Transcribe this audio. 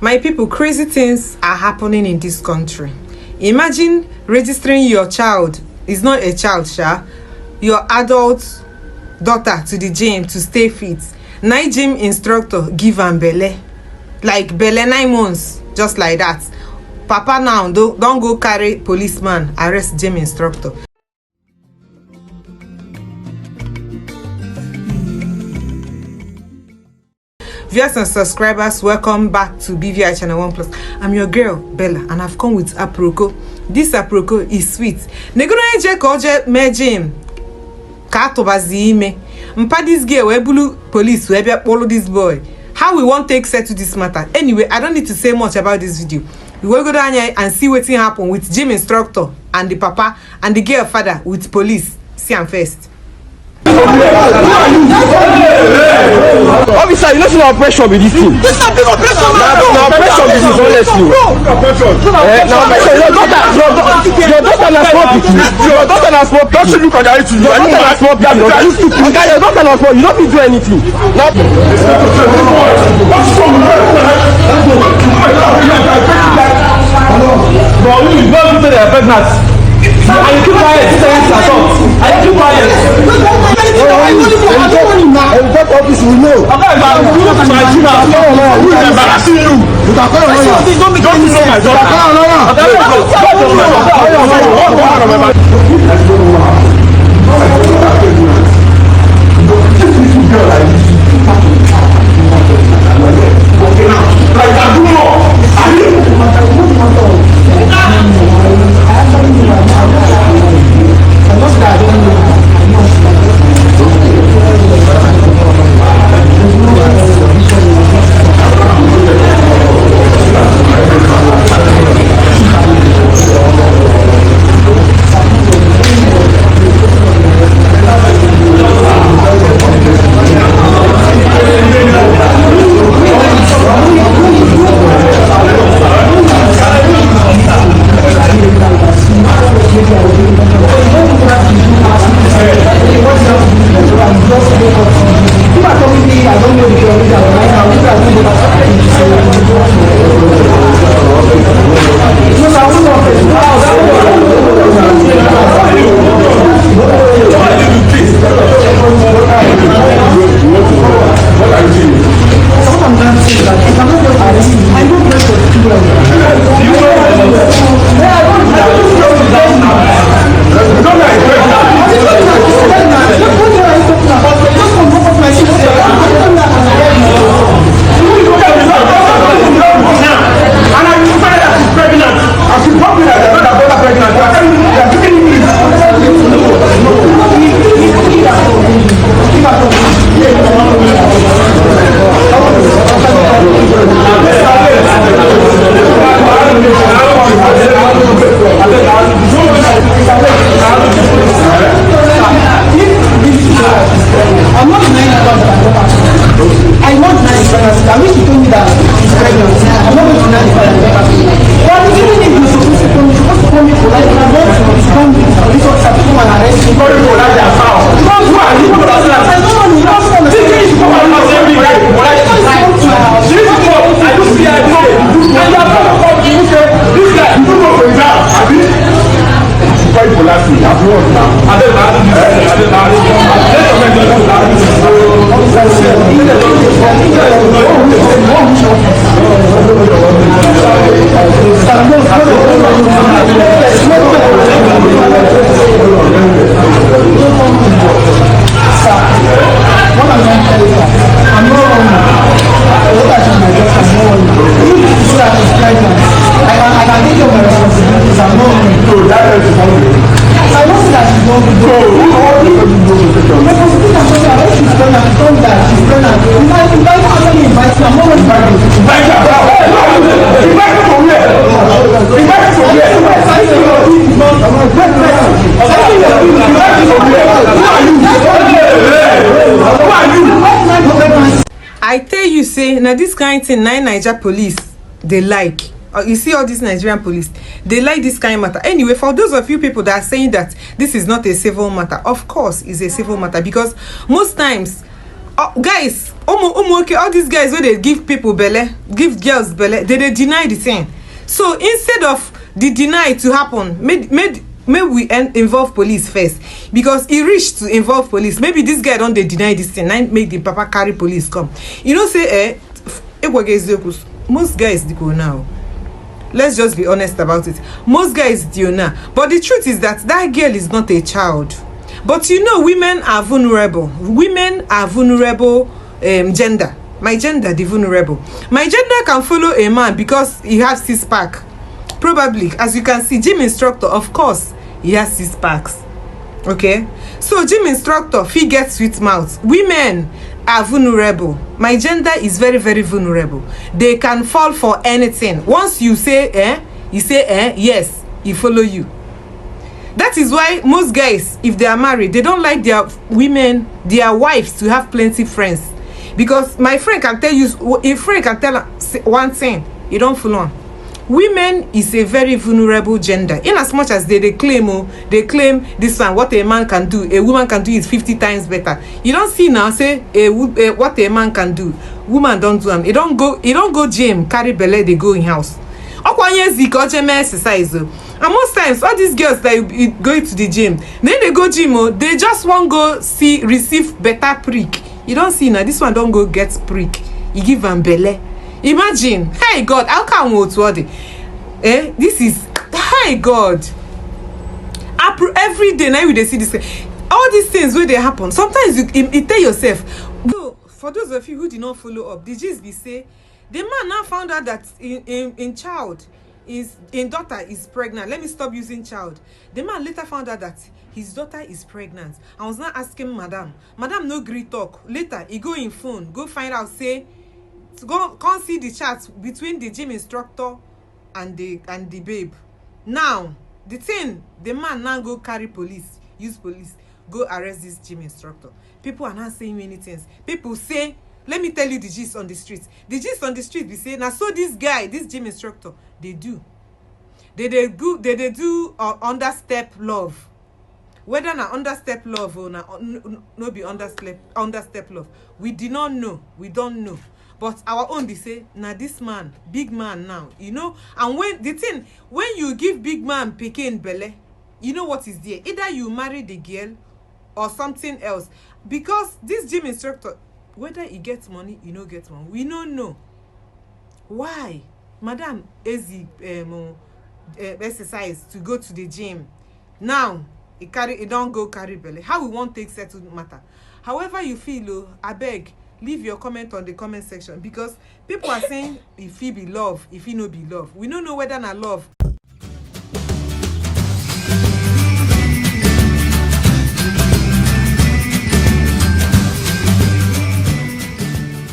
My people, crazy things are happening in this country. Imagine registering your child, it's not a child, your adult daughter to the gym to stay fit. Night gym instructor give am Belle. Like Belle 9 months, just like that. Papa now don't go carry policeman arrest gym instructor. Viewers and subscribers, welcome back to BVI Channel 1 Plus. I'm your girl, Bella, and I've come with aproko. This aproko is sweet. Negoro eje koje mejim. Ka tobazi ime. Mpa this girl we bulu police we be follow this boy. How we want take settle this matter? Anyway, I don't need to say much about this video. We will go down here and see what happen with gym instructor and the papa and the girl father with police. See am first. Officer, you know some oppression with this thing. This is not oppression. Now oppression with this, honestly. Now your daughter na small pikin. Your daughter na small pikin. Don't you look at that? Your daughter na small pikin. Your daughter na small. You don't fit do anything. Now. Bro, you don't do the pregnant. And you keep quiet, and you keep quiet. Office we know. I'm embarrassing you. I tell you, say now this kind of thing, Niger police they like. You see all these Nigerian police, they like this kind of matter. Anyway, for those of you people that are saying that this is not a civil matter, of course it's a civil matter, because most times guys, okay, all these guys where they give people belle, give girls belle, they deny the thing. So instead of the deny to happen, may we involve police first, because he reached to involve police. Maybe this guy don't they deny this thing, now make the papa carry police come. You know, say most guys they go now. Let's just be honest about it. Most guys do now. But the truth is that girl is not a child. But you know, women are vulnerable. Women are vulnerable gender. My gender, the vulnerable. My gender can follow a man because he has 6-pack. Probably, as you can see, gym instructor, of course, he has 6-packs. Okay? So, gym instructor, he gets sweet mouth. Women are vulnerable. My gender is very, very vulnerable. They can fall for anything. Once you say yes, he follow you. That is why most guys, if they are married, they don't like their women, their wives, to have plenty friends. Because my friend can tell you, if friend can tell one thing, you don't follow on. Women is a very vulnerable gender. In as much as they claim this one, what a man can do, a woman can do is 50 times better. You don't see now say what a man can do, woman don't do them. You don't go gym, carry belle, they go in house. Exercise. And most times all these girls that go to the gym, then they go gym, they just want go receive better prick. You don't see now, this one don't go get prick. You give them belle. Imagine, hey God, how come this is, hey God, every day now you they see this, all these things where they happen. Sometimes you tell yourself. So for those of you who did not follow up, the gist be say the man now found out that in daughter is pregnant. Let me stop using child. The man later found out that his daughter is pregnant. I was not asking madam no gree talk. Later he go in phone, go find out, say to go come see the chat between the gym instructor and the babe. Now the thing, the man now go carry police, use police, go arrest this gym instructor. People are not saying many things. People say, let me tell you the gist on the street. The gist on the street be say, now so this guy, this gym instructor, they do understep love. Whether na understep love or no be understep love, we do not know. We don't know. But our own, they say, now this man, big man now, you know. And when you give big man pikin belle, you know what is there. Either you marry the girl or something else. Because this gym instructor, whether he gets money, he no get one. We don't know. Why? Madam easy exercise to go to the gym. Now, he don't go carry belle. How we won't take settled matter. However you feel, I beg, leave your comment on the comment section, because people are saying if he be love, if he no be love. We don't know whether na love